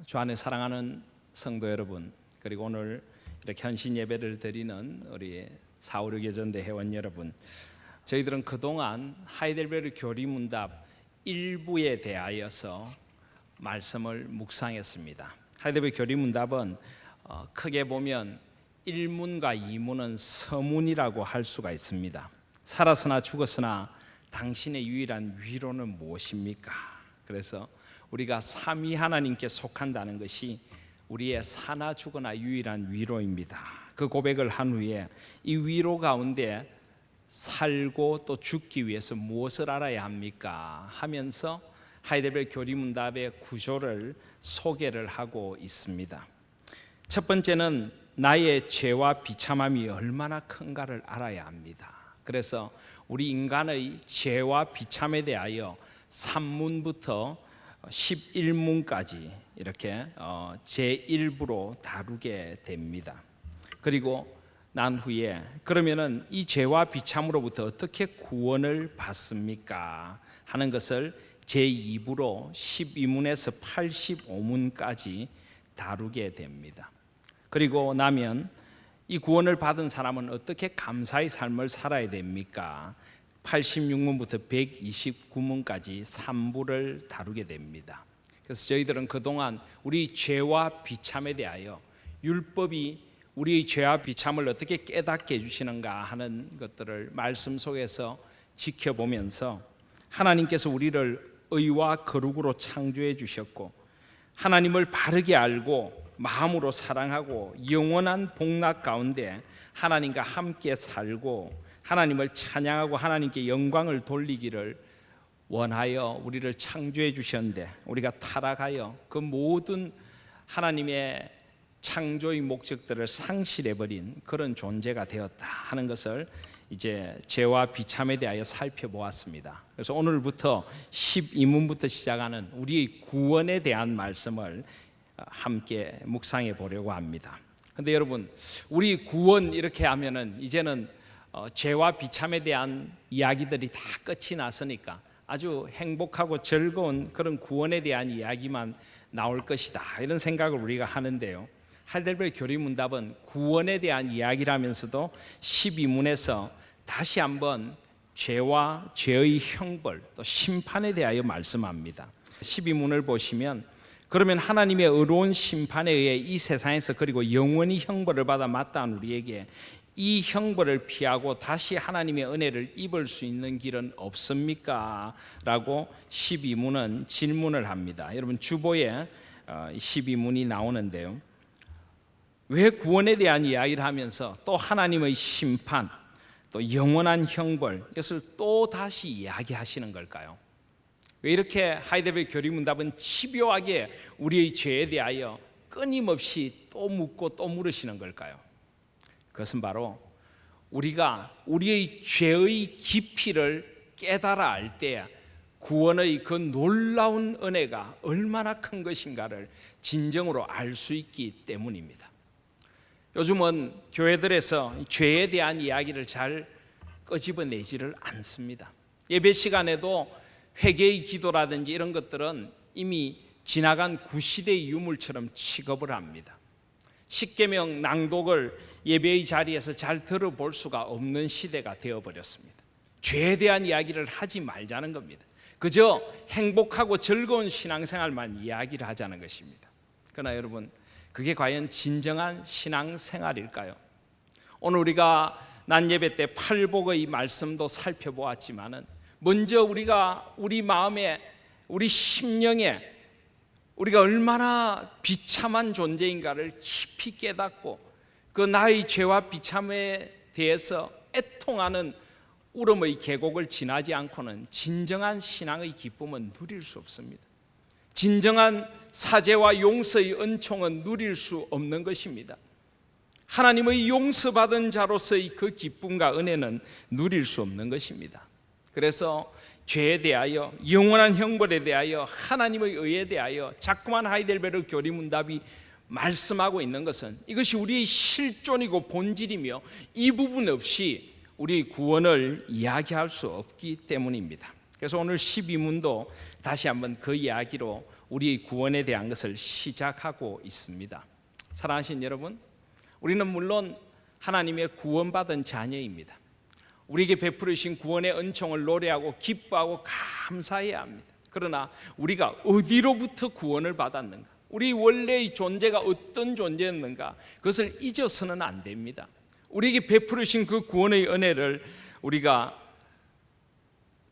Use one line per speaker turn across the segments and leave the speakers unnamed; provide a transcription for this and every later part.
주 안에 사랑하는 성도 여러분, 그리고 오늘 이렇게 헌신 예배를 드리는 우리 456예전대 회원 여러분, 저희들은 그동안 하이델베르 교리문답 일부에 대하여서 말씀을 묵상했습니다. 하이델베르 교리문답은 크게 보면 1문과 2문은 서문이라고 할 수가 있습니다. 살았으나 죽었으나 당신의 유일한 위로는 무엇입니까? 그래서 우리가 삼위 하나님께 속한다는 것이 우리의 사나 죽으나 유일한 위로입니다. 그 고백을 한 후에 이 위로 가운데 살고 또 죽기 위해서 무엇을 알아야 합니까? 하면서 하이델베르 교리문답의 구조를 소개를 하고 있습니다. 첫 번째는 나의 죄와 비참함이 얼마나 큰가를 알아야 합니다. 그래서 우리 인간의 죄와 비참에 대하여 3문부터 11문까지 이렇게 제1부로 다루게 됩니다. 그리고 난 후에 그러면은 이 죄와 비참으로부터 어떻게 구원을 받습니까? 하는 것을 제2부로 12문에서 85문까지 다루게 됩니다. 그리고 나면 이 구원을 받은 사람은 어떻게 감사의 삶을 살아야 됩니까? 86문부터 129문까지 3부를 다루게 됩니다. 그래서 저희들은 그동안 우리 죄와 비참에 대하여 율법이 우리의 죄와 비참을 어떻게 깨닫게 해주시는가 하는 것들을 말씀 속에서 지켜보면서 하나님께서 우리를 의와 거룩으로 창조해 주셨고 하나님을 바르게 알고 마음으로 사랑하고 영원한 복락 가운데 하나님과 함께 살고 하나님을 찬양하고 하나님께 영광을 돌리기를 원하여 우리를 창조해 주셨는데 우리가 타락하여 그 모든 하나님의 창조의 목적들을 상실해버린 그런 존재가 되었다 하는 것을 이제 죄와 비참에 대하여 살펴보았습니다. 그래서 오늘부터 12문부터 시작하는 우리의 구원에 대한 말씀을 함께 묵상해 보려고 합니다. 그런데 여러분, 우리 구원 이렇게 하면은 이제는 죄와 비참에 대한 이야기들이 다 끝이 났으니까 아주 행복하고 즐거운 그런 구원에 대한 이야기만 나올 것이다 이런 생각을 우리가 하는데요, 하이델베르 교리문답은 구원에 대한 이야기라면서도 12문에서 다시 한번 죄와 죄의 형벌 또 심판에 대하여 말씀합니다. 12문을 보시면 그러면 하나님의 의로운 심판에 의해 이 세상에서 그리고 영원히 형벌을 받아 마땅한 우리에게 이 형벌을 피하고 다시 하나님의 은혜를 입을 수 있는 길은 없습니까? 라고 12문은 질문을 합니다. 여러분 주보에 12문이 나오는데요, 왜 구원에 대한 이야기를 하면서 또 하나님의 심판 또 영원한 형벌 이것을 또 다시 이야기하시는 걸까요? 왜 이렇게 하이델베르 교리문답은 집요하게 우리의 죄에 대하여 끊임없이 또 묻고 또 물으시는 걸까요? 그것은 바로 우리가 우리의 죄의 깊이를 깨달아 알 때 구원의 그 놀라운 은혜가 얼마나 큰 것인가를 진정으로 알 수 있기 때문입니다. 요즘은 교회들에서 죄에 대한 이야기를 잘 끄집어내지를 않습니다. 예배 시간에도 회개의 기도라든지 이런 것들은 이미 지나간 구시대의 유물처럼 취급을 합니다. 십계명 낭독을 예배의 자리에서 잘 들어볼 수가 없는 시대가 되어버렸습니다. 죄에 대한 이야기를 하지 말자는 겁니다. 그저 행복하고 즐거운 신앙생활만 이야기를 하자는 것입니다. 그러나 여러분, 그게 과연 진정한 신앙생활일까요? 오늘 우리가 난예배 때 팔복의 말씀도 살펴보았지만은 먼저 우리가 우리 마음에 우리 심령에 우리가 얼마나 비참한 존재인가를 깊이 깨닫고 그 나의 죄와 비참에 대해서 애통하는 울음의 계곡을 지나지 않고는 진정한 신앙의 기쁨은 누릴 수 없습니다. 진정한 사죄와 용서의 은총은 누릴 수 없는 것입니다. 하나님의 용서받은 자로서의 그 기쁨과 은혜는 누릴 수 없는 것입니다. 그래서 죄에 대하여 영원한 형벌에 대하여 하나님의 의에 대하여 자꾸만 하이델베르 교리문답이 말씀하고 있는 것은 이것이 우리의 실존이고 본질이며 이 부분 없이 우리의 구원을 이야기할 수 없기 때문입니다. 그래서 오늘 12문도 다시 한번 그 이야기로 우리의 구원에 대한 것을 시작하고 있습니다. 사랑하신 여러분, 우리는 물론 하나님의 구원받은 자녀입니다. 우리에게 베풀으신 구원의 은총을 노래하고 기뻐하고 감사해야 합니다. 그러나 우리가 어디로부터 구원을 받았는가, 우리 원래의 존재가 어떤 존재였는가, 그것을 잊어서는 안 됩니다. 우리에게 베풀으신 그 구원의 은혜를 우리가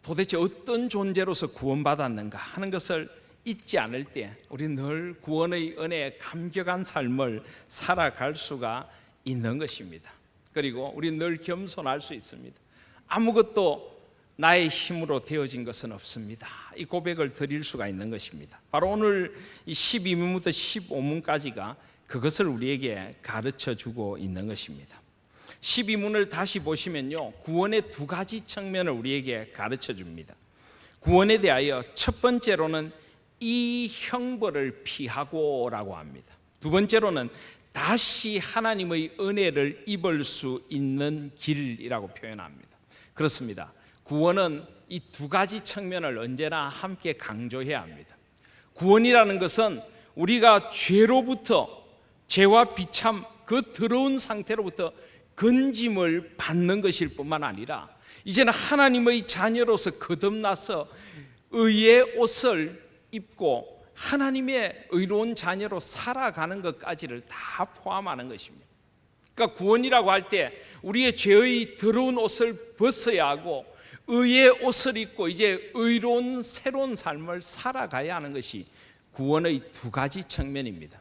도대체 어떤 존재로서 구원받았는가 하는 것을 잊지 않을 때 우리 늘 구원의 은혜에 감격한 삶을 살아갈 수가 있는 것입니다. 그리고 우리 늘 겸손할 수 있습니다. 아무것도 나의 힘으로 되어진 것은 없습니다. 이 고백을 드릴 수가 있는 것입니다. 바로 오늘 이 12문부터 15문까지가 그것을 우리에게 가르쳐 주고 있는 것입니다. 12문을 다시 보시면요, 구원의 두 가지 측면을 우리에게 가르쳐 줍니다. 구원에 대하여 첫 번째로는 이 형벌을 피하고 라고 합니다. 두 번째로는 다시 하나님의 은혜를 입을 수 있는 길이라고 표현합니다. 그렇습니다. 구원은 이 두 가지 측면을 언제나 함께 강조해야 합니다. 구원이라는 것은 우리가 죄로부터, 죄와 비참 그 더러운 상태로부터 건짐을 받는 것일 뿐만 아니라 이제는 하나님의 자녀로서 거듭나서 의의 옷을 입고 하나님의 의로운 자녀로 살아가는 것까지를 다 포함하는 것입니다. 그러니까 구원이라고 할 때 우리의 죄의 더러운 옷을 벗어야 하고 의의 옷을 입고 이제 의로운 새로운 삶을 살아가야 하는 것이 구원의 두 가지 측면입니다.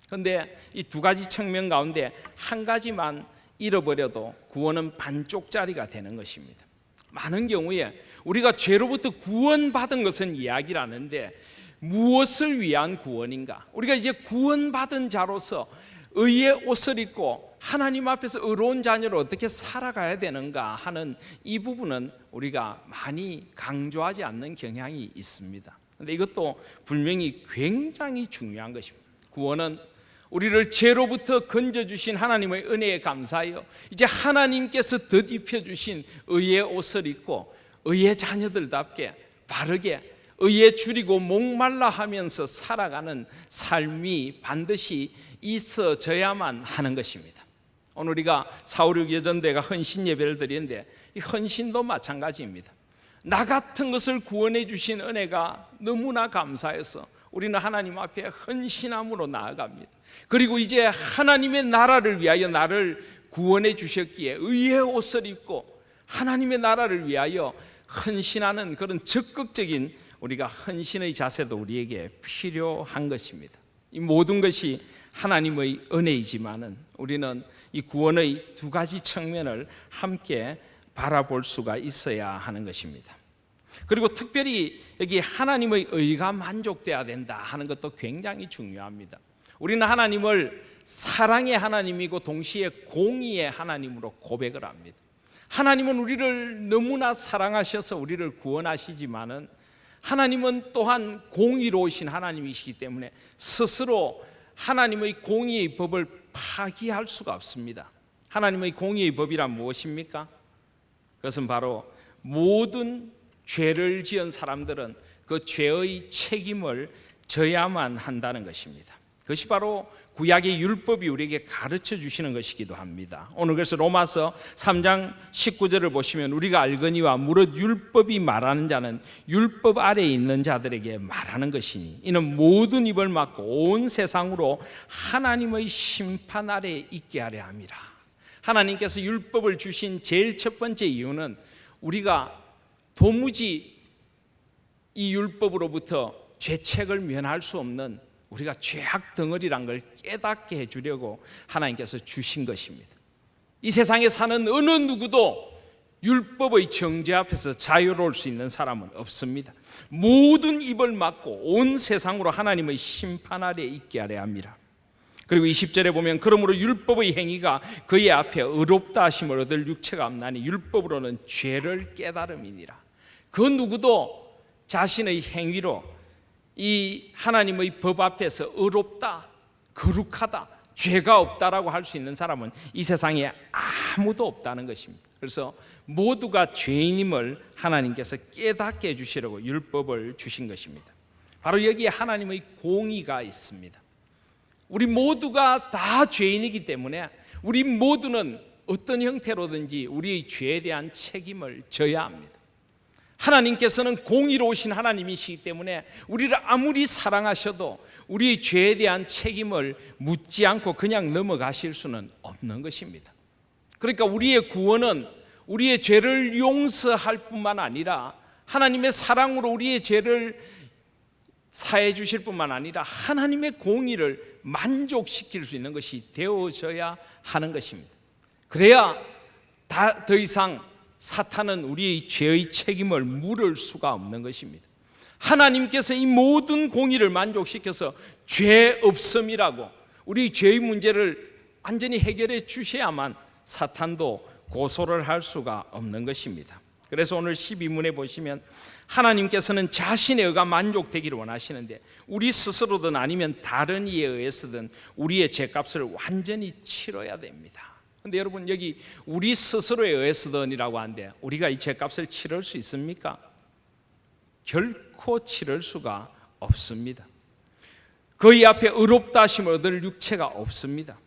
그런데 이 두 가지 측면 가운데 한 가지만 잃어버려도 구원은 반쪽짜리가 되는 것입니다. 많은 경우에 우리가 죄로부터 구원받은 것은 이야기를 하는데 무엇을 위한 구원인가? 우리가 이제 구원받은 자로서 의의 옷을 입고 하나님 앞에서 의로운 자녀로 어떻게 살아가야 되는가 하는 이 부분은 우리가 많이 강조하지 않는 경향이 있습니다. 그런데 이것도 분명히 굉장히 중요한 것입니다. 구원은 우리를 죄로부터 건져주신 하나님의 은혜에 감사하여 이제 하나님께서 덧입혀주신 의의 옷을 입고 의의 자녀들답게 바르게 의에 줄이고 목말라 하면서 살아가는 삶이 반드시 있어져야만 하는 것입니다. 오늘 우리가 4.5.6 예전대가 헌신 예배를 드리는데 이 헌신도 마찬가지입니다. 나 같은 것을 구원해 주신 은혜가 너무나 감사해서 우리는 하나님 앞에 헌신함으로 나아갑니다. 그리고 이제 하나님의 나라를 위하여 나를 구원해 주셨기에 의의 옷을 입고 하나님의 나라를 위하여 헌신하는 그런 적극적인 우리가 헌신의 자세도 우리에게 필요한 것입니다. 이 모든 것이 하나님의 은혜이지만은 우리는 이 구원의 두 가지 측면을 함께 바라볼 수가 있어야 하는 것입니다. 그리고 특별히 여기 하나님의 의가 만족돼야 된다 하는 것도 굉장히 중요합니다. 우리는 하나님을 사랑의 하나님이고 동시에 공의의 하나님으로 고백을 합니다. 하나님은 우리를 너무나 사랑하셔서 우리를 구원하시지만은 하나님은 또한 공의로우신 하나님이시기 때문에 스스로 하나님의 공의의 법을 파기할 수가 없습니다. 하나님의 공의의 법이란 무엇입니까? 그것은 바로 모든 죄를 지은 사람들은 그 죄의 책임을 져야만 한다는 것입니다. 그것이 바로 구약의 율법이 우리에게 가르쳐 주시는 것이기도 합니다. 오늘 그래서 로마서 3장 19절을 보시면 우리가 알거니와 무릇 율법이 말하는 자는 율법 아래에 있는 자들에게 말하는 것이니 이는 모든 입을 막고 온 세상으로 하나님의 심판 아래에 있게 하려 함이라. 하나님께서 율법을 주신 제일 첫 번째 이유는 우리가 도무지 이 율법으로부터 죄책을 면할 수 없는 우리가 죄악 덩어리란 걸 깨닫게 해주려고 하나님께서 주신 것입니다. 이 세상에 사는 어느 누구도 율법의 정죄 앞에서 자유로울 수 있는 사람은 없습니다. 모든 입을 막고 온 세상으로 하나님의 심판 아래에 있게 하려 함이라. 그리고 20절에 보면 그러므로 율법의 행위가 그의 앞에 의롭다 하심을 얻을 육체가 없나니 율법으로는 죄를 깨달음이니라. 그 누구도 자신의 행위로 이 하나님의 법 앞에서 의롭다, 거룩하다, 죄가 없다라고 할 수 있는 사람은 이 세상에 아무도 없다는 것입니다. 그래서 모두가 죄인임을 하나님께서 깨닫게 해주시려고 율법을 주신 것입니다. 바로 여기에 하나님의 공의가 있습니다. 우리 모두가 다 죄인이기 때문에 우리 모두는 어떤 형태로든지 우리의 죄에 대한 책임을 져야 합니다. 하나님께서는 공의로우신 하나님이시기 때문에 우리를 아무리 사랑하셔도 우리의 죄에 대한 책임을 묻지 않고 그냥 넘어가실 수는 없는 것입니다. 그러니까 우리의 구원은 우리의 죄를 용서할 뿐만 아니라 하나님의 사랑으로 우리의 죄를 사해 주실 뿐만 아니라 하나님의 공의를 만족시킬 수 있는 것이 되어져야 하는 것입니다. 그래야 더 이상 사탄은 우리의 죄의 책임을 물을 수가 없는 것입니다. 하나님께서 이 모든 공의를 만족시켜서 죄 없음이라고 우리 죄의 문제를 완전히 해결해 주셔야만 사탄도 고소를 할 수가 없는 것입니다. 그래서 오늘 12문에 보시면 하나님께서는 자신의 의가 만족되기를 원하시는데 우리 스스로든 아니면 다른 이에 의해서든 우리의 죄값을 완전히 치러야 됩니다. 근데 여러분, 여기 우리 스스로에 의해서든이라고 하는데 우리가 이 죄값을 치를 수 있습니까? 결코 치를 수가 없습니다. 그의 앞에 의롭다 하심을 얻을 육체가 없습니다.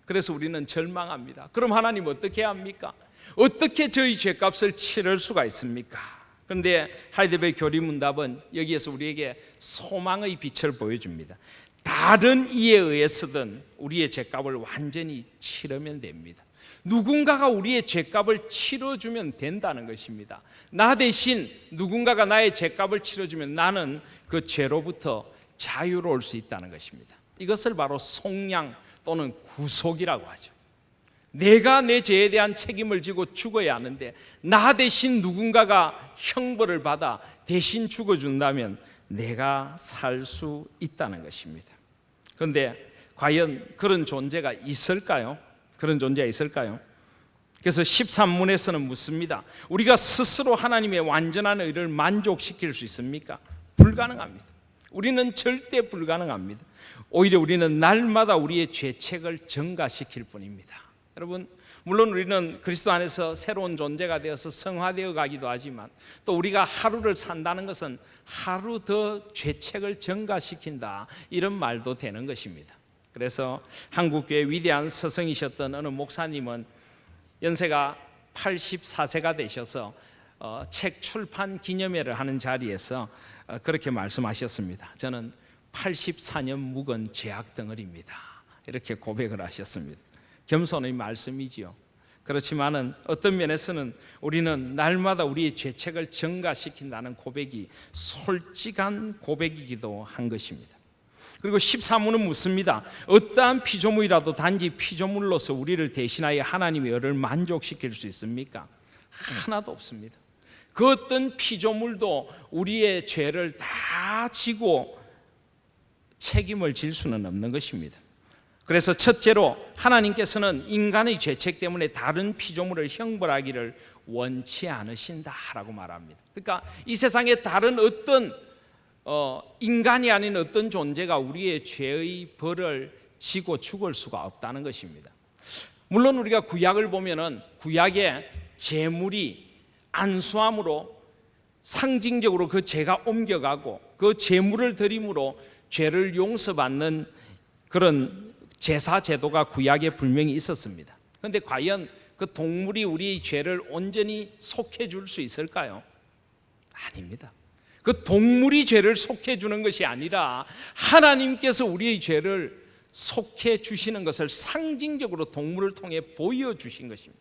그래서 우리는 절망합니다. 그럼 하나님 어떻게 합니까? 어떻게 저희 죄값을 치를 수가 있습니까? 그런데 하이델베르 교리문답은 여기에서 우리에게 소망의 빛을 보여줍니다. 다른 이에 의해서든 우리의 죄값을 완전히 치르면 됩니다. 누군가가 우리의 죄값을 치러주면 된다는 것입니다. 나 대신 누군가가 나의 죄값을 치러주면 나는 그 죄로부터 자유로울 수 있다는 것입니다. 이것을 바로 속량 또는 구속이라고 하죠. 내가 내 죄에 대한 책임을 지고 죽어야 하는데 나 대신 누군가가 형벌을 받아 대신 죽어준다면 내가 살 수 있다는 것입니다. 그런데 과연 그런 존재가 있을까요? 그런 존재가 있을까요? 그래서 13문에서는 묻습니다. 우리가 스스로 하나님의 완전한 의를 만족시킬 수 있습니까? 불가능합니다. 우리는 절대 불가능합니다. 오히려 우리는 날마다 우리의 죄책을 증가시킬 뿐입니다. 여러분, 물론 우리는 그리스도 안에서 새로운 존재가 되어서 성화되어 가기도 하지만 또 우리가 하루를 산다는 것은 하루 더 죄책을 증가시킨다, 이런 말도 되는 것입니다. 그래서 한국교회 위대한 스승이셨던 어느 목사님은 연세가 84세가 되셔서 책 출판 기념회를 하는 자리에서 그렇게 말씀하셨습니다. 저는 84년 묵은 죄악 덩어리입니다. 이렇게 고백을 하셨습니다. 겸손의 말씀이지요. 그렇지만은 어떤 면에서는 우리는 날마다 우리의 죄책을 증가시킨다는 고백이 솔직한 고백이기도 한 것입니다. 그리고 13문은 묻습니다. 어떠한 피조물이라도 단지 피조물로서 우리를 대신하여 하나님의 의를 만족시킬 수 있습니까? 하나도 없습니다. 그 어떤 피조물도 우리의 죄를 다 지고 책임을 질 수는 없는 것입니다. 그래서 첫째로 하나님께서는 인간의 죄책 때문에 다른 피조물을 형벌하기를 원치 않으신다라고 말합니다. 그러니까 이 세상에 다른 어떤 인간이 아닌 어떤 존재가 우리의 죄의 벌을 지고 죽을 수가 없다는 것입니다. 물론 우리가 구약을 보면은 구약에 제물이 안수함으로 상징적으로 그 죄가 옮겨가고 그 제물을 드림으로 죄를 용서받는 그런 제사 제도가 구약에 분명히 있었습니다. 그런데 과연 그 동물이 우리의 죄를 온전히 속해 줄 수 있을까요? 아닙니다. 그 동물이 죄를 속해 주는 것이 아니라 하나님께서 우리의 죄를 속해 주시는 것을 상징적으로 동물을 통해 보여주신 것입니다.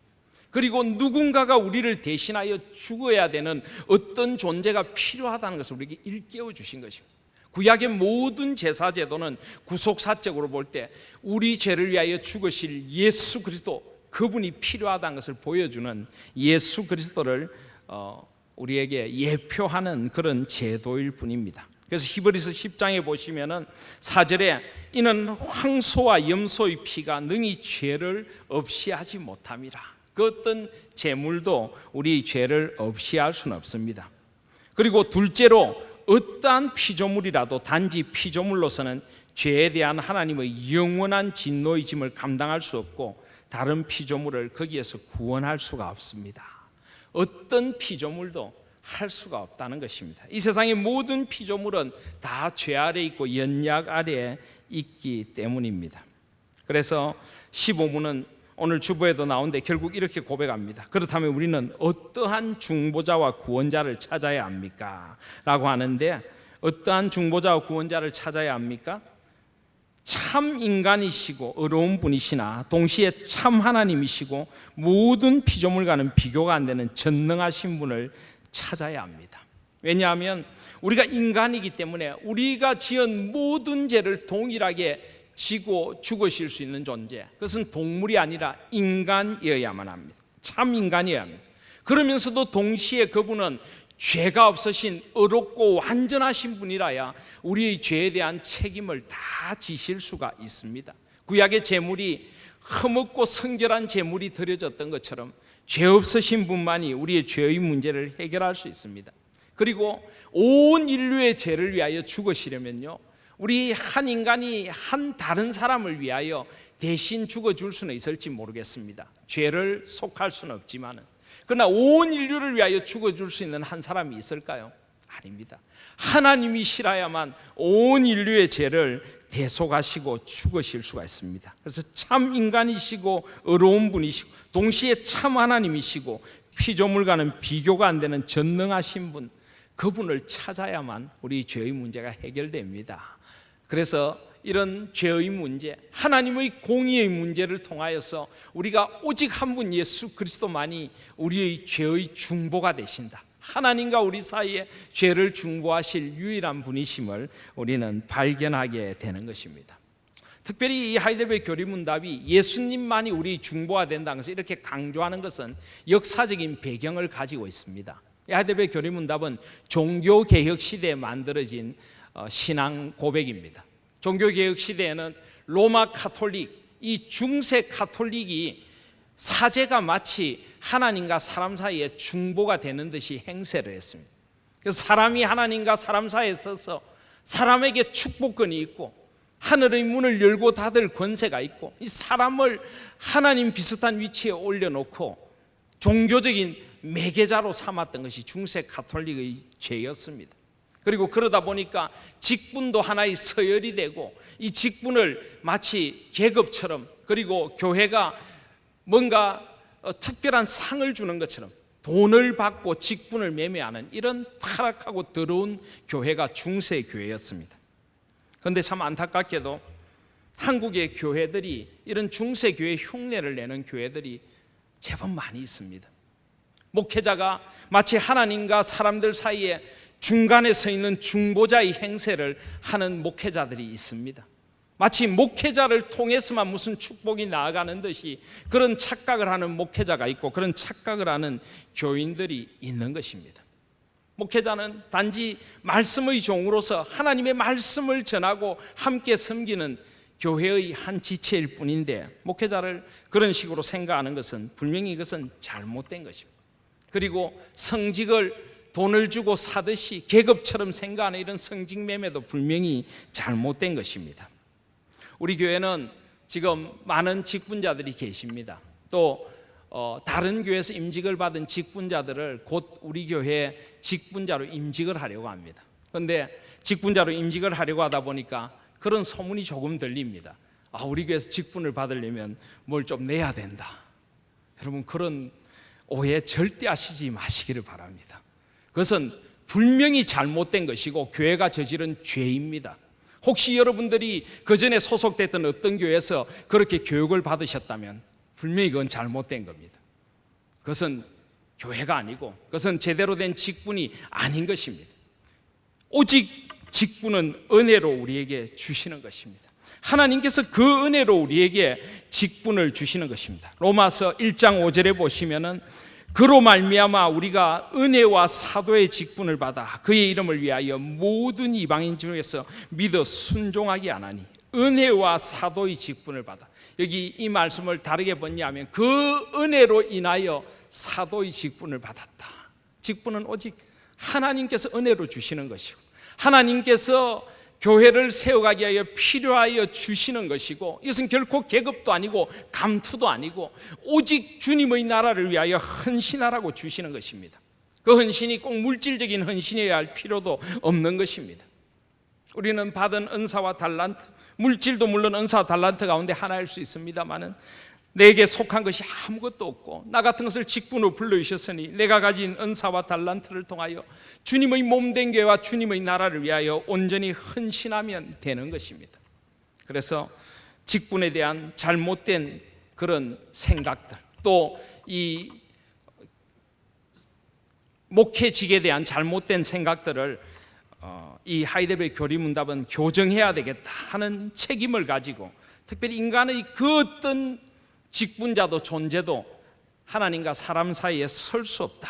그리고 누군가가 우리를 대신하여 죽어야 되는 어떤 존재가 필요하다는 것을 우리에게 일깨워 주신 것입니다. 구약의 모든 제사 제도는 구속사적으로 볼 때 우리 죄를 위하여 죽으실 예수 그리스도, 그분이 필요하다는 것을 보여주는 예수 그리스도를 우리에게 예표하는 그런 제도일 뿐입니다. 그래서 히브리서 10장에 보시면은 4절에 이는 황소와 염소의 피가 능히 죄를 없이 하지 못함이라. 그 어떤 제물도 우리 죄를 없이 할 수는 없습니다. 그리고 둘째로 어떠한 피조물이라도 단지 피조물로서는 죄에 대한 하나님의 영원한 진노의 짐을 감당할 수 없고 다른 피조물을 거기에서 구원할 수가 없습니다. 어떤 피조물도 할 수가 없다는 것입니다. 이 세상의 모든 피조물은 다 죄 아래 있고 연약 아래 있기 때문입니다. 그래서 15문은 오늘 주보에도 나오는데 결국 이렇게 고백합니다. 그렇다면 우리는 어떠한 중보자와 구원자를 찾아야 합니까? 라고 하는데, 어떠한 중보자와 구원자를 찾아야 합니까? 참 인간이시고 의로운 분이시나 동시에 참 하나님이시고 모든 피조물과는 비교가 안 되는 전능하신 분을 찾아야 합니다. 왜냐하면 우리가 인간이기 때문에 우리가 지은 모든 죄를 동일하게 지고 죽으실 수 있는 존재, 그것은 동물이 아니라 인간이어야만 합니다. 참 인간이어야 합니다. 그러면서도 동시에 그분은 죄가 없으신 의롭고 완전하신 분이라야 우리의 죄에 대한 책임을 다 지실 수가 있습니다. 구약의 제물이 흠없고 성결한 제물이 드려졌던 것처럼 죄 없으신 분만이 우리의 죄의 문제를 해결할 수 있습니다. 그리고 온 인류의 죄를 위하여 죽으시려면요, 우리 한 인간이 한 다른 사람을 위하여 대신 죽어줄 수는 있을지 모르겠습니다. 죄를 속할 수는 없지만은, 그러나 온 인류를 위하여 죽어줄 수 있는 한 사람이 있을까요? 아닙니다. 하나님이시라야만 온 인류의 죄를 대속하시고 죽으실 수가 있습니다. 그래서 참 인간이시고 의로운 분이시고 동시에 참 하나님이시고 피조물과는 비교가 안 되는 전능하신 분, 그분을 찾아야만 우리 죄의 문제가 해결됩니다. 그래서 이런 죄의 문제, 하나님의 공의의 문제를 통하여서 우리가 오직 한 분 예수 그리스도만이 우리의 죄의 중보가 되신다, 하나님과 우리 사이에 죄를 중보하실 유일한 분이심을 우리는 발견하게 되는 것입니다. 특별히 이 하이델베르 교리문답이 예수님만이 우리 중보가 된다는 것을 이렇게 강조하는 것은 역사적인 배경을 가지고 있습니다. 이 하이델베르 교리문답은 종교개혁 시대에 만들어진 신앙 고백입니다. 종교개혁 시대에는 로마 카톨릭, 이 중세 카톨릭이 사제가 마치 하나님과 사람 사이에 중보가 되는 듯이 행세를 했습니다. 그래서 사람이 하나님과 사람 사이에 서서 사람에게 축복권이 있고 하늘의 문을 열고 닫을 권세가 있고, 이 사람을 하나님 비슷한 위치에 올려놓고 종교적인 매개자로 삼았던 것이 중세 카톨릭의 죄였습니다. 그리고 그러다 보니까 직분도 하나의 서열이 되고, 이 직분을 마치 계급처럼, 그리고 교회가 뭔가 특별한 상을 주는 것처럼 돈을 받고 직분을 매매하는 이런 타락하고 더러운 교회가 중세 교회였습니다. 그런데 참 안타깝게도 한국의 교회들이, 이런 중세 교회 흉내를 내는 교회들이 제법 많이 있습니다. 목회자가 마치 하나님과 사람들 사이에 중간에 서 있는 중보자의 행세를 하는 목회자들이 있습니다. 마치 목회자를 통해서만 무슨 축복이 나아가는 듯이 그런 착각을 하는 목회자가 있고, 그런 착각을 하는 교인들이 있는 것입니다. 목회자는 단지 말씀의 종으로서 하나님의 말씀을 전하고 함께 섬기는 교회의 한 지체일 뿐인데, 목회자를 그런 식으로 생각하는 것은 분명히 이것은 잘못된 것입니다. 그리고 성직을 돈을 주고 사듯이 계급처럼 생각하는 이런 성직 매매도 분명히 잘못된 것입니다. 우리 교회는 지금 많은 직분자들이 계십니다. 또 다른 교회에서 임직을 받은 직분자들을 곧 우리 교회에 직분자로 임직을 하려고 합니다. 그런데 직분자로 임직을 하려고 하다 보니까 그런 소문이 조금 들립니다. 우리 교회에서 직분을 받으려면 뭘 좀 내야 된다. 여러분, 그런 오해 절대 하시지 마시기를 바랍니다. 그것은 분명히 잘못된 것이고 교회가 저지른 죄입니다. 혹시 여러분들이 그전에 소속됐던 어떤 교회에서 그렇게 교육을 받으셨다면 분명히 그건 잘못된 겁니다. 그것은 교회가 아니고 그것은 제대로 된 직분이 아닌 것입니다. 오직 직분은 은혜로 우리에게 주시는 것입니다. 하나님께서 그 은혜로 우리에게 직분을 주시는 것입니다. 로마서 1장 5절에 보시면은 그로 말미암아 우리가 은혜와 사도의 직분을 받아 그의 이름을 위하여 모든 이방인 중에서 믿어 순종하기 아나니, 은혜와 사도의 직분을 받아. 여기 이 말씀을 다르게 번역하면 그 은혜로 인하여 사도의 직분을 받았다. 직분은 오직 하나님께서 은혜로 주시는 것이고, 하나님께서 교회를 세워가기 위하여 필요하여 주시는 것이고, 이것은 결코 계급도 아니고 감투도 아니고 오직 주님의 나라를 위하여 헌신하라고 주시는 것입니다. 그 헌신이 꼭 물질적인 헌신이어야 할 필요도 없는 것입니다. 우리는 받은 은사와 달란트, 물질도 물론 은사와 달란트 가운데 하나일 수 있습니다마는 내게 속한 것이 아무것도 없고 나 같은 것을 직분으로 불러주셨으니 내가 가진 은사와 달란트를 통하여 주님의 몸된 교회와 주님의 나라를 위하여 온전히 헌신하면 되는 것입니다. 그래서 직분에 대한 잘못된 그런 생각들, 또 이 목회직에 대한 잘못된 생각들을 이 하이델베르 교리문답은 교정해야 되겠다 하는 책임을 가지고, 특별히 인간의 그 어떤 직분자도 존재도 하나님과 사람 사이에 설 수 없다.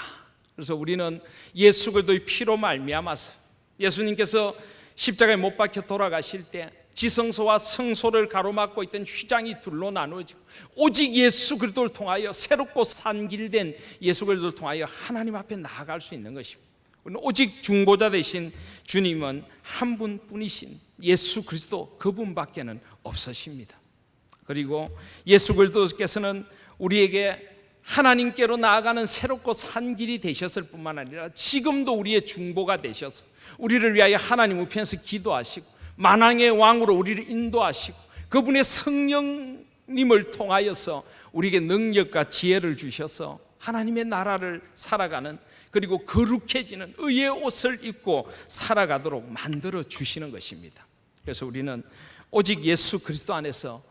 그래서 우리는 예수 그리스도의 피로 말미암아서, 예수님께서 십자가에 못 박혀 돌아가실 때 지성소와 성소를 가로막고 있던 휘장이 둘로 나누어지고 오직 예수 그리스도를 통하여 새롭고 산길된 예수 그리스도를 통하여 하나님 앞에 나아갈 수 있는 것입니다. 오직 중보자 되신 주님은 한 분뿐이신 예수 그리스도, 그분밖에는 없으십니다. 그리고 예수 그리스도께서는 우리에게 하나님께로 나아가는 새롭고 산 길이 되셨을 뿐만 아니라 지금도 우리의 중보가 되셔서 우리를 위하여 하나님 우편에서 기도하시고 만왕의 왕으로 우리를 인도하시고 그분의 성령님을 통하여서 우리에게 능력과 지혜를 주셔서 하나님의 나라를 살아가는, 그리고 거룩해지는 의의 옷을 입고 살아가도록 만들어 주시는 것입니다. 그래서 우리는 오직 예수 그리스도 안에서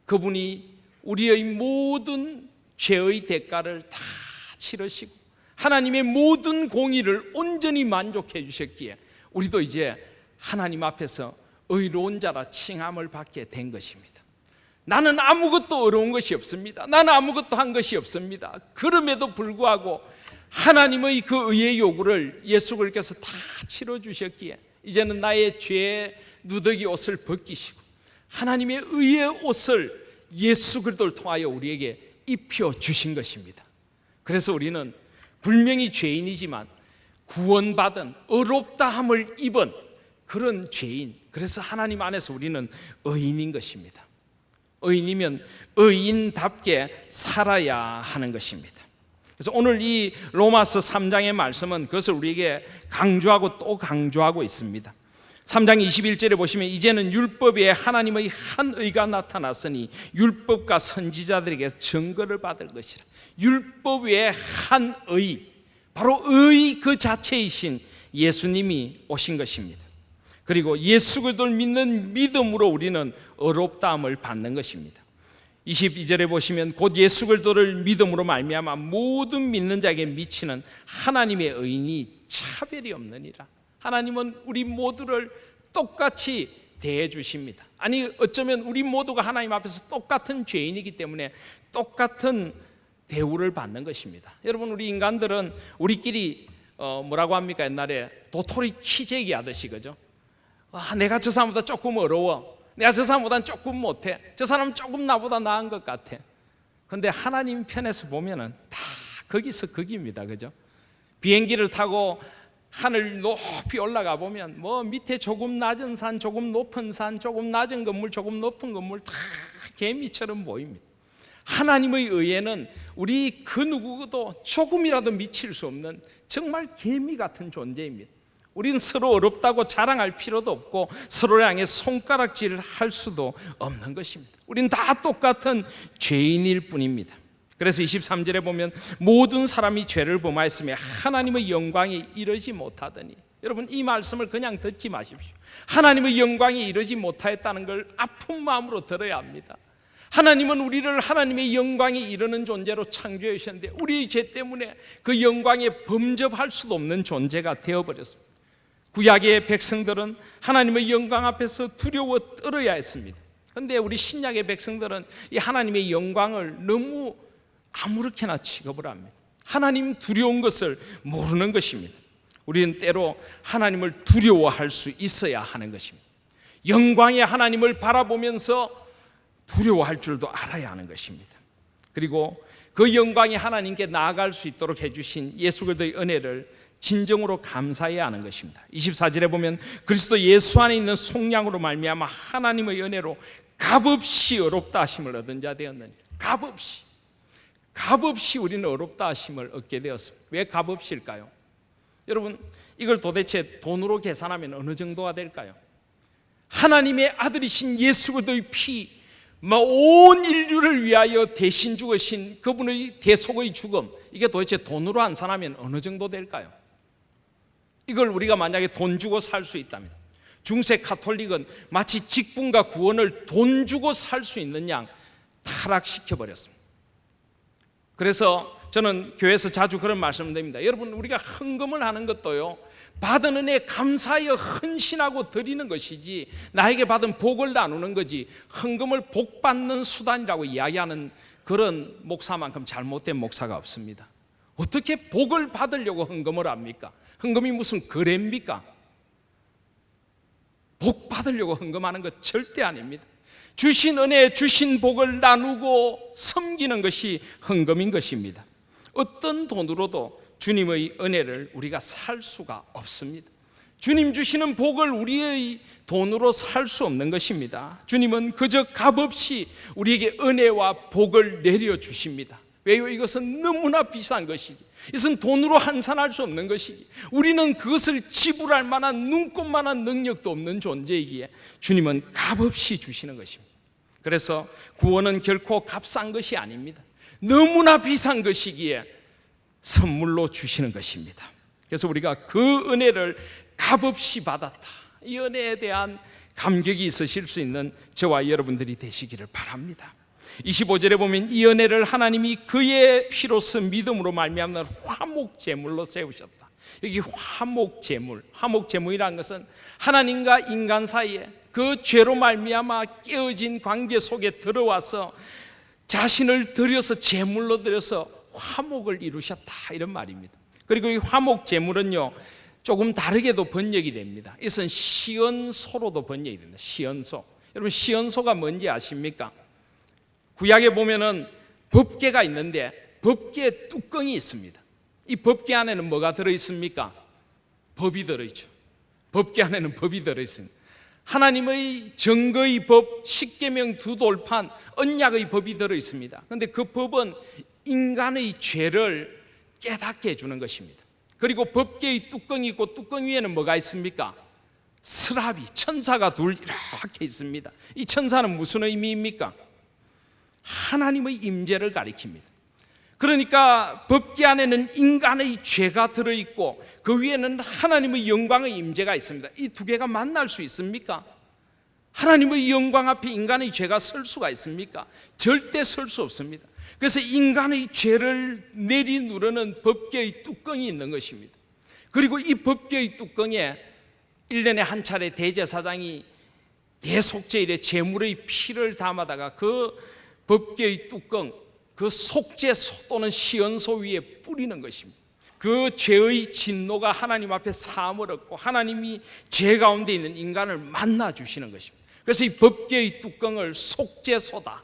그분이 우리의 모든 죄의 대가를 다 치르시고 하나님의 모든 공의를 온전히 만족해 주셨기에 우리도 이제 하나님 앞에서 의로운 자라 칭함을 받게 된 것입니다. 나는 아무것도 어려운 것이 없습니다. 나는 아무것도 한 것이 없습니다. 그럼에도 불구하고 하나님의 그 의의 요구를 예수 그리스도께서 다 치러주셨기에 이제는 나의 죄의 누더기 옷을 벗기시고 하나님의 의의 옷을 예수 그리스도를 통하여 우리에게 입혀주신 것입니다. 그래서 우리는 분명히 죄인이지만 구원받은 의롭다함을 입은 그런 죄인, 그래서 하나님 안에서 우리는 의인인 것입니다. 의인이면 의인답게 살아야 하는 것입니다. 그래서 오늘 이 로마서 3장의 말씀은 그것을 우리에게 강조하고 또 강조하고 있습니다. 3장 21절에 보시면 이제는 율법 외에 하나님의 한 의가 나타났으니 율법과 선지자들에게 증거를 받을 것이라. 율법 외에 한 의, 바로 의 그 자체이신 예수님이 오신 것입니다. 그리고 예수 그리스도를 믿는 믿음으로 우리는 의롭다함을 받는 것입니다. 22절에 보시면 곧 예수 그리스도를 믿음으로 말미암아 모든 믿는 자에게 미치는 하나님의 의인이 차별이 없느니라. 하나님은 우리 모두를 똑같이 대해 주십니다. 아니 어쩌면 우리 모두가 하나님 앞에서 똑같은 죄인이기 때문에 똑같은 대우를 받는 것입니다. 여러분, 우리 인간들은 우리끼리 뭐라고 합니까? 옛날에 도토리 키재기 하듯이, 그죠? 내가 저 사람보다 조금 어려워, 내가 저 사람보다는 조금 못해, 저 사람은 조금 나보다 나은 것 같아. 그런데 하나님 편에서 보면은 다 거기서 거기입니다, 그죠? 비행기를 타고 하늘 높이 올라가 보면 뭐 밑에 조금 낮은 산, 조금 높은 산, 조금 낮은 건물, 조금 높은 건물 다 개미처럼 보입니다. 하나님의 의에는 우리 그 누구도 조금이라도 미칠 수 없는 정말 개미 같은 존재입니다. 우리는 서로 어렵다고 자랑할 필요도 없고 서로를 향해 손가락질을 할 수도 없는 것입니다. 우리는 다 똑같은 죄인일 뿐입니다. 그래서 23절에 보면 모든 사람이 죄를 범하였으며 하나님의 영광에 이르지 못하더니, 여러분 이 말씀을 그냥 듣지 마십시오. 하나님의 영광에 이르지 못하였다는 걸 아픈 마음으로 들어야 합니다. 하나님은 우리를 하나님의 영광에 이르는 존재로 창조해 주셨는데 우리의 죄 때문에 그 영광에 범접할 수도 없는 존재가 되어버렸습니다. 구약의 백성들은 하나님의 영광 앞에서 두려워 떨어야 했습니다. 그런데 우리 신약의 백성들은 이 하나님의 영광을 너무 아무렇게나 취급을 합니다. 하나님 두려운 것을 모르는 것입니다. 우리는 때로 하나님을 두려워할 수 있어야 하는 것입니다. 영광의 하나님을 바라보면서 두려워할 줄도 알아야 하는 것입니다. 그리고 그 영광의 하나님께 나아갈 수 있도록 해주신 예수 그리스도의 은혜를 진정으로 감사해야 하는 것입니다. 24절에 보면 그리스도 예수 안에 있는 속량으로 말미암아 하나님의 은혜로 값없이 의롭다 하심을 얻은 자 되었느니라. 값없이 우리는 의롭다 하심을 얻게 되었습니다. 왜 값없이일까요? 여러분, 이걸 도대체 돈으로 계산하면 어느 정도가 될까요? 하나님의 아들이신 예수 그리스도의 피, 온 인류를 위하여 대신 죽으신 그분의 대속의 죽음, 이게 도대체 돈으로 환산하면 어느 정도 될까요? 이걸 우리가 만약에 돈 주고 살 수 있다면, 중세 가톨릭은 마치 직분과 구원을 돈 주고 살 수 있는 양 타락시켜 버렸습니다. 그래서 저는 교회에서 자주 그런 말씀을 드립니다. 여러분, 우리가 헌금을 하는 것도요, 받은 은혜에 감사하여 헌신하고 드리는 것이지 나에게 받은 복을 나누는 거지, 헌금을 복 받는 수단이라고 이야기하는 그런 목사만큼 잘못된 목사가 없습니다. 어떻게 복을 받으려고 헌금을 합니까? 헌금이 무슨 거래입니까? 복 받으려고 헌금하는 것 절대 아닙니다. 주신 은혜, 주신 복을 나누고 섬기는 것이 헌금인 것입니다. 어떤 돈으로도 주님의 은혜를 우리가 살 수가 없습니다. 주님 주시는 복을 우리의 돈으로 살 수 없는 것입니다. 주님은 그저 값없이 우리에게 은혜와 복을 내려주십니다. 왜요? 이것은 너무나 비싼 것이기, 이것은 돈으로 환산할 수 없는 것이기, 우리는 그것을 지불할 만한 눈꼽만한 능력도 없는 존재이기에 주님은 값없이 주시는 것입니다. 그래서 구원은 결코 값싼 것이 아닙니다. 너무나 비싼 것이기에 선물로 주시는 것입니다. 그래서 우리가 그 은혜를 값없이 받았다, 이 은혜에 대한 감격이 있으실 수 있는 저와 여러분들이 되시기를 바랍니다. 25절에 보면 이 은혜를 하나님이 그의 피로써 믿음으로 말미암는 화목제물로 세우셨다. 여기 화목제물이라는 것은 하나님과 인간 사이에 그 죄로 말미암아 깨어진 관계 속에 들어와서 자신을 들여서 제물로 들여서 화목을 이루셨다, 이런 말입니다. 그리고 이 화목제물은요, 조금 다르게도 번역이 됩니다. 이것은 시언소로도 번역이 됩니다. 시언소. 여러분, 시언소가 뭔지 아십니까? 구약에 보면은 법궤가 있는데 법궤 뚜껑이 있습니다. 이 법궤 안에는 뭐가 들어있습니까? 법이 들어있죠. 법궤 안에는 법이 들어있습니다. 하나님의 증거의 법, 십계명 두 돌판, 언약의 법이 들어있습니다. 그런데 그 법은 인간의 죄를 깨닫게 해주는 것입니다. 그리고 법궤의 뚜껑이 있고 뚜껑 위에는 뭐가 있습니까? 스라비, 천사가 둘 이렇게 있습니다. 이 천사는 무슨 의미입니까? 하나님의 임재를 가리킵니다. 그러니까 법궤 안에는 인간의 죄가 들어있고 그 위에는 하나님의 영광의 임재가 있습니다. 이 두 개가 만날 수 있습니까? 하나님의 영광 앞에 인간의 죄가 설 수가 있습니까? 절대 설 수 없습니다. 그래서 인간의 죄를 내리누르는 법궤의 뚜껑이 있는 것입니다. 그리고 이 법궤의 뚜껑에 1년에 한 차례 대제사장이 대속죄일에 제물의 피를 담아다가 그 법궤의 뚜껑, 그 속죄소 또는 시언소 위에 뿌리는 것입니다. 그 죄의 진노가 하나님 앞에 사함을 얻고 하나님이 죄 가운데 있는 인간을 만나 주시는 것입니다. 그래서 이 법궤의 뚜껑을 속죄소다,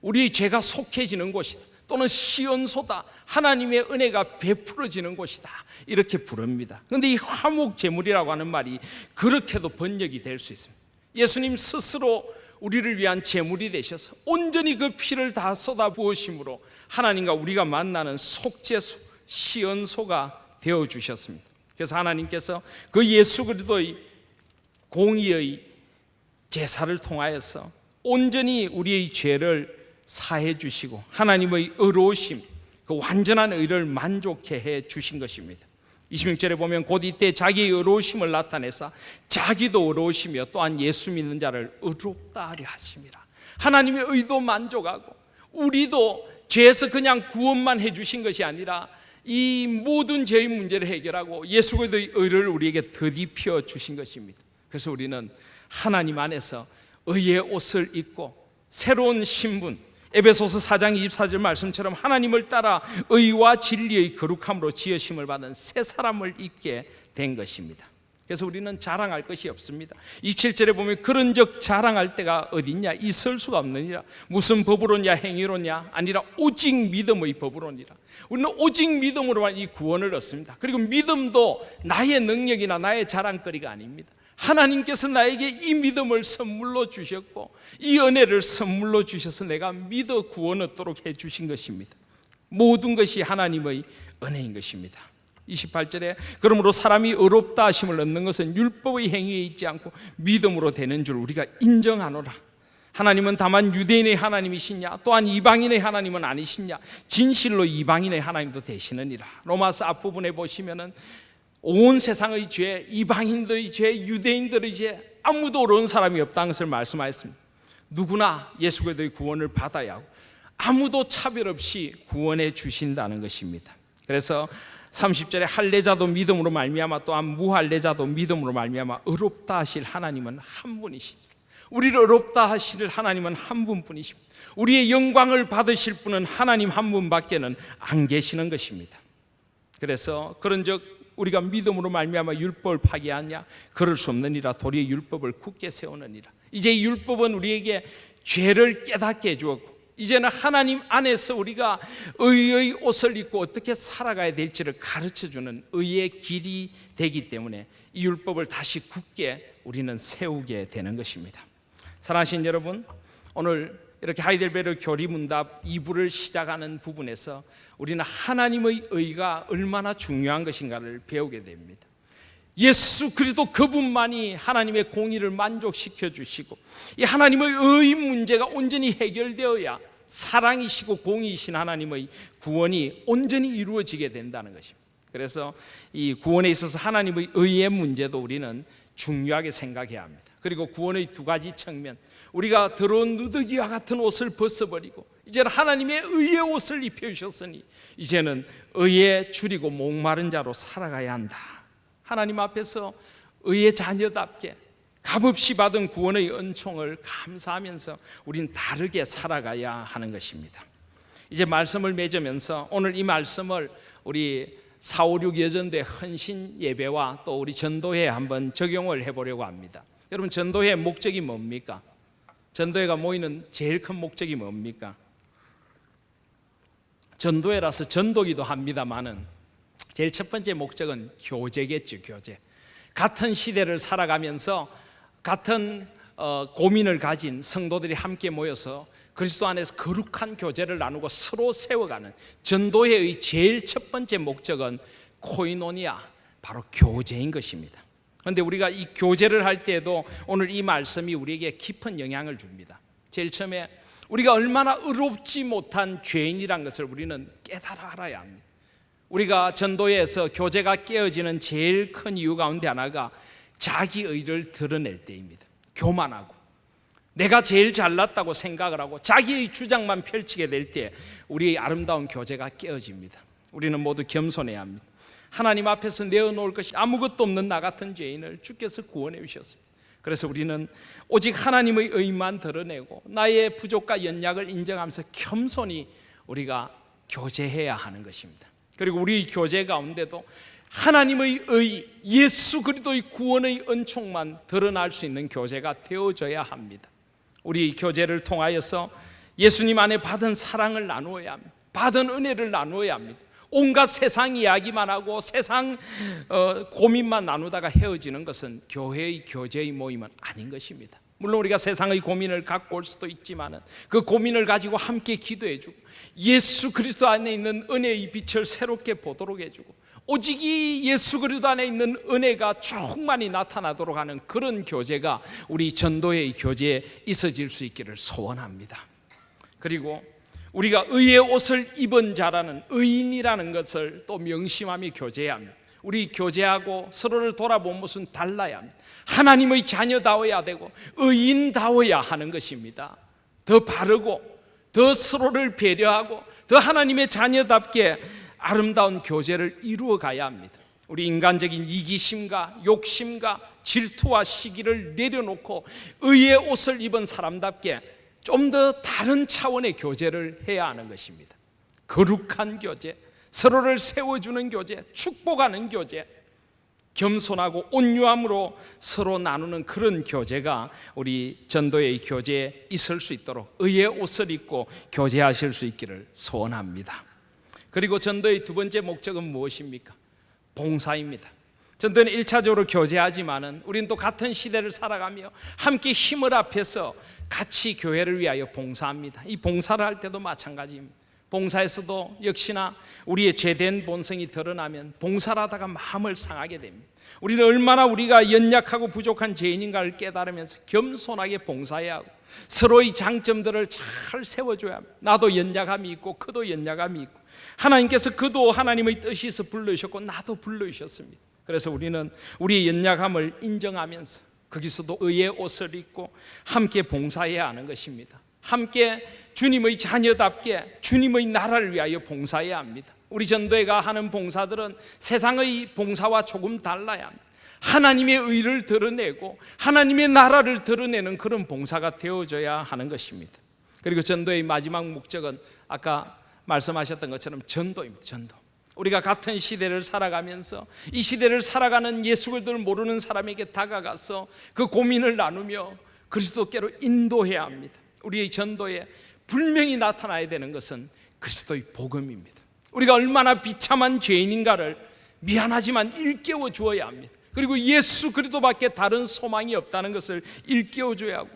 우리의 죄가 속해지는 곳이다, 또는 시언소다, 하나님의 은혜가 베풀어지는 곳이다, 이렇게 부릅니다. 그런데 이 화목제물이라고 하는 말이 그렇게도 번역이 될 수 있습니다. 예수님 스스로 우리를 위한 제물이 되셔서 온전히 그 피를 다 쏟아 부으심으로 하나님과 우리가 만나는 속죄소, 시언소가 되어 주셨습니다. 그래서 하나님께서 그 예수 그리스도의 공의의 제사를 통하여서 온전히 우리의 죄를 사해 주시고 하나님의 의로우심, 그 완전한 의를 만족해 해 주신 것입니다. 26절에 보면 곧 이때 자기의 의로우심을 나타내사 자기도 의로우시며 또한 예수 믿는 자를 의롭다 하려 하심이라. 하나님의 의도 만족하고 우리도 죄에서 그냥 구원만 해주신 것이 아니라 이 모든 죄의 문제를 해결하고 예수 그리스도의 의를 우리에게 더디펴 주신 것입니다. 그래서 우리는 하나님 안에서 의의 옷을 입고 새로운 신분, 에베소서 4장 24절 말씀처럼 하나님을 따라 의와 진리의 거룩함으로 지으심을 받은 새 사람을 입게 된 것입니다. 그래서 우리는 자랑할 것이 없습니다. 27절에 보면 그런즉 자랑할 때가 어딨냐, 있을 수가 없느니라. 무슨 법으로냐, 행위로냐, 아니라 오직 믿음의 법으로니라. 우리는 오직 믿음으로만 이 구원을 얻습니다. 그리고 믿음도 나의 능력이나 나의 자랑거리가 아닙니다. 하나님께서 나에게 이 믿음을 선물로 주셨고 이 은혜를 선물로 주셔서 내가 믿어 구원 얻도록 해주신 것입니다. 모든 것이 하나님의 은혜인 것입니다. 28절에 그러므로 사람이 의롭다 하심을 얻는 것은 율법의 행위에 있지 않고 믿음으로 되는 줄 우리가 인정하노라. 하나님은 다만 유대인의 하나님이시냐, 또한 이방인의 하나님은 아니시냐, 진실로 이방인의 하나님도 되시느니라. 로마서 앞부분에 보시면은 온 세상의 죄, 이방인들의 죄, 유대인들의 죄, 아무도 어려운 사람이 없다는 것을 말씀하였습니다. 누구나 예수 그리스도의 구원을 받아야 하고 아무도 차별 없이 구원해 주신다는 것입니다. 그래서 30절에 할례자도 믿음으로 말미암아 또한 무할례자도 믿음으로 말미암아 의롭다 하실 하나님은 한 분이시니, 우리를 의롭다 하실 하나님은 한 분뿐이십니다. 우리의 영광을 받으실 분은 하나님 한 분밖에는 안 계시는 것입니다. 그래서 그런즉 우리가 믿음으로 말미암아 율법을 파기하냐? 그럴 수 없느니라. 도리어 율법을 굳게 세우느니라. 이제 율법은 우리에게 죄를 깨닫게 해주었고, 이제는 하나님 안에서 우리가 의의 옷을 입고 어떻게 살아가야 될지를 가르쳐주는 의의 길이 되기 때문에 이 율법을 다시 굳게 우리는 세우게 되는 것입니다. 사랑하신 여러분, 오늘 이렇게 하이델베르 교리문답 2부를 시작하는 부분에서 우리는 하나님의 의가 얼마나 중요한 것인가를 배우게 됩니다. 예수 그리스도 그분만이 하나님의 공의를 만족시켜 주시고, 이 하나님의 의 문제가 온전히 해결되어야 사랑이시고 공의이신 하나님의 구원이 온전히 이루어지게 된다는 것입니다. 그래서 이 구원에 있어서 하나님의 의의 문제도 우리는 중요하게 생각해야 합니다. 그리고 구원의 두 가지 측면, 우리가 더러운 누더기와 같은 옷을 벗어버리고 이제는 하나님의 의의 옷을 입혀주셨으니 이제는 의에 줄이고 목마른 자로 살아가야 한다. 하나님 앞에서 의의 자녀답게 값없이 받은 구원의 은총을 감사하면서 우린 다르게 살아가야 하는 것입니다. 이제 말씀을 맺으면서 오늘 이 말씀을 우리 456 여전대 헌신 예배와 또 우리 전도회에 한번 적용을 해보려고 합니다. 여러분, 전도회의 목적이 뭡니까? 전도회가 모이는 제일 큰 목적이 뭡니까? 전도회라서 전도기도 합니다만은 제일 첫 번째 목적은 교제겠죠. 교제. 같은 시대를 살아가면서 같은 고민을 가진 성도들이 함께 모여서 그리스도 안에서 거룩한 교제를 나누고 서로 세워가는 전도회의 제일 첫 번째 목적은 코이노니아, 바로 교제인 것입니다. 그런데 우리가 이 교제를 할 때에도 오늘 이 말씀이 우리에게 깊은 영향을 줍니다. 제일 처음에 우리가 얼마나 의롭지 못한 죄인이란 것을 우리는 깨달아 알아야 합니다. 우리가 전도회에서 교제가 깨어지는 제일 큰 이유 가운데 하나가 자기 의를 드러낼 때입니다. 교만하고 내가 제일 잘났다고 생각을 하고 자기의 주장만 펼치게 될 때 우리의 아름다운 교제가 깨어집니다. 우리는 모두 겸손해야 합니다. 하나님 앞에서 내어놓을 것이 아무것도 없는 나 같은 죄인을 주께서 구원해 주셨습니다. 그래서 우리는 오직 하나님의 의만 드러내고 나의 부족과 연약을 인정하면서 겸손히 우리가 교제해야 하는 것입니다. 그리고 우리 교제 가운데도 하나님의 의, 예수 그리스도의 구원의 은총만 드러날 수 있는 교제가 되어져야 합니다. 우리 교제를 통하여서 예수님 안에 받은 사랑을 나누어야 합니다. 받은 은혜를 나누어야 합니다. 온갖 세상 이야기만 하고 세상 고민만 나누다가 헤어지는 것은 교회의 교제의 모임은 아닌 것입니다. 물론 우리가 세상의 고민을 갖고 올 수도 있지만 그 고민을 가지고 함께 기도해주고 예수 그리스도 안에 있는 은혜의 빛을 새롭게 보도록 해주고 오직 이 예수 그리스도 안에 있는 은혜가 충만히 나타나도록 하는 그런 교제가 우리 전도의 교제에 있어질 수 있기를 소원합니다. 그리고 우리가 의의 옷을 입은 자라는 의인이라는 것을 또 명심하며 교제해야 합니다. 우리 교제하고 서로를 돌아본 모습은 달라야 합니다. 하나님의 자녀다워야 되고 의인다워야 하는 것입니다. 더 바르고 더 서로를 배려하고 더 하나님의 자녀답게 아름다운 교제를 이루어 가야 합니다. 우리 인간적인 이기심과 욕심과 질투와 시기를 내려놓고 의의 옷을 입은 사람답게 좀 더 다른 차원의 교제를 해야 하는 것입니다. 거룩한 교제, 서로를 세워주는 교제, 축복하는 교제, 겸손하고 온유함으로 서로 나누는 그런 교제가 우리 전도의 교제에 있을 수 있도록 의의 옷을 입고 교제하실 수 있기를 소원합니다. 그리고 전도의 두 번째 목적은 무엇입니까? 봉사입니다. 전도는 1차적으로 교제하지만은 우리는 또 같은 시대를 살아가며 함께 힘을 합해서 같이 교회를 위하여 봉사합니다. 이 봉사를 할 때도 마찬가지입니다. 봉사에서도 역시나 우리의 죄된 본성이 드러나면 봉사를 하다가 마음을 상하게 됩니다. 우리는 얼마나 우리가 연약하고 부족한 죄인인가를 깨달으면서 겸손하게 봉사해야 하고 서로의 장점들을 잘 세워줘야 합니다. 나도 연약함이 있고 그도 연약함이 있고 하나님께서 그도 하나님의 뜻에서 불러주셨고 나도 불러주셨습니다. 그래서 우리는 우리의 연약함을 인정하면서 거기서도 의의 옷을 입고 함께 봉사해야 하는 것입니다. 함께 주님의 자녀답게 주님의 나라를 위하여 봉사해야 합니다. 우리 전도회가 하는 봉사들은 세상의 봉사와 조금 달라야 합니다. 하나님의 의를 드러내고 하나님의 나라를 드러내는 그런 봉사가 되어져야 하는 것입니다. 그리고 전도의 마지막 목적은 아까 말씀하셨던 것처럼 전도입니다. 전도. 우리가 같은 시대를 살아가면서 이 시대를 살아가는 예수 그리스도를 모르는 사람에게 다가가서 그 고민을 나누며 그리스도께로 인도해야 합니다. 우리의 전도에 분명히 나타나야 되는 것은 그리스도의 복음입니다. 우리가 얼마나 비참한 죄인인가를 미안하지만 일깨워 주어야 합니다. 그리고 예수 그리스도밖에 다른 소망이 없다는 것을 일깨워 줘야 하고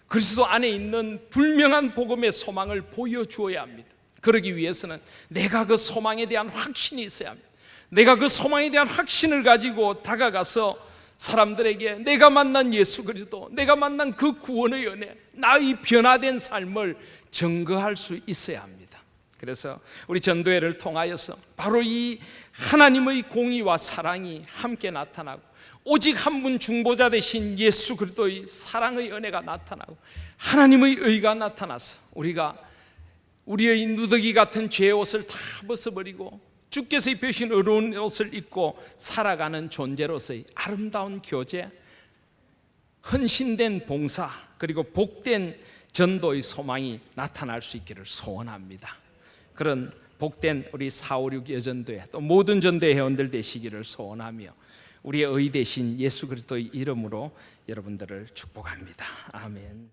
그리스도 안에 있는 분명한 복음의 소망을 보여주어야 합니다. 그러기 위해서는 내가 그 소망에 대한 확신이 있어야 합니다. 내가 그 소망에 대한 확신을 가지고 다가가서 사람들에게 내가 만난 예수 그리스도, 내가 만난 그 구원의 은혜, 나의 변화된 삶을 증거할 수 있어야 합니다. 그래서 우리 전도회를 통하여서 바로 이 하나님의 공의와 사랑이 함께 나타나고 오직 한 분 중보자 되신 예수 그리스도의 사랑의 은혜가 나타나고 하나님의 의가 나타나서 우리가 우리의 누더기 같은 죄의 옷을 다 벗어버리고 주께서 입혀주신 의로운 옷을 입고 살아가는 존재로서의 아름다운 교제, 헌신된 봉사, 그리고 복된 전도의 소망이 나타날 수 있기를 소원합니다. 그런 복된 우리 456 여전도회 또 모든 전도회 회원들 되시기를 소원하며 우리의 의 되신 예수 그리스도의 이름으로 여러분들을 축복합니다. 아멘.